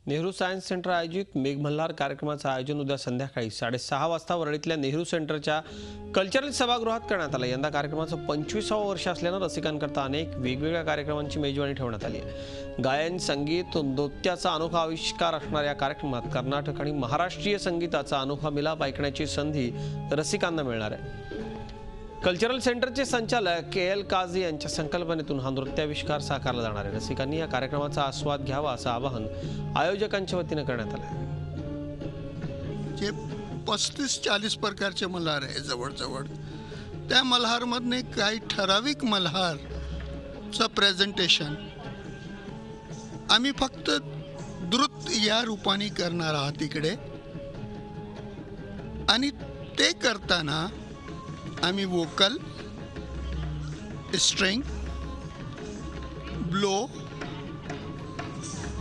Nehru science centre आयोजित मेघमल्हार कार्यक्रमाचं आयोजन उद्या संध्याकाळी 6:30 वाजता वरळीतल्या नेहरू सेंटरच्या कल्चरल सभागृहात करण्यात आलं। यंदा कार्यक्रमाचं 25वं वर्ष असल्यानं रसिकांकरता अनेक वेगवेगळ्या कार्यक्रमांची मेजवानी ठेवण्यात आली आहे। गायन, संगीत, नृत्याचा अनोखा आविष्कार असणाऱ्या कार्यक्रमात कर्नाटक आणि महाराष्ट्रीय संगीताचा अनोखा मिलाप ऐकण्याची संधी रसिकांना मिळणार आहे। कल्चरल सेंटरचे संचालक के.एल. काझी यांच्या संकल्पनेतून हा नृत्याविष्कार साकारला जाणार आहे। रसिकांनी या कार्यक्रमाचा आस्वाद घ्यावा असं आवाहन आयोजकांच्या वतीने करण्यात आलं आहे। जे 35-40 प्रकारचे मल्हार आहे जवळ त्या मल्हारमधने काही ठराविक मल्हारचं प्रेझेंटेशन आम्ही फक्त द्रुत या रूपाने करणार आहात इकडे, आणि ते करताना आम्ही वोकल, स्ट्रिंग, ब्लो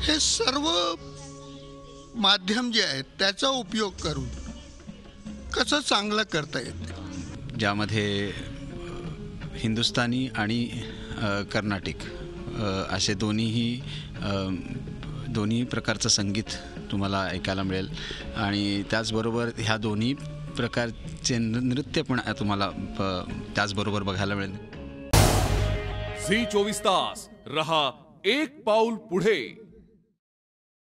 हे सर्व माध्यम जे आहेत त्याचा उपयोग करून कसं चांगलं करता येते, ज्यामध्ये हिंदुस्थानी आणि कर्नाटिक असे दोन्ही प्रकारचं संगीत तुम्हाला ऐकायला मिळेल, आणि त्याचबरोबर ह्या दोन्ही प्रकारचे नृत्य पण तुम्हाला त्याचबरोबर बघायला मिळेल। झी 24 तास रहा एक पाऊल पुढे।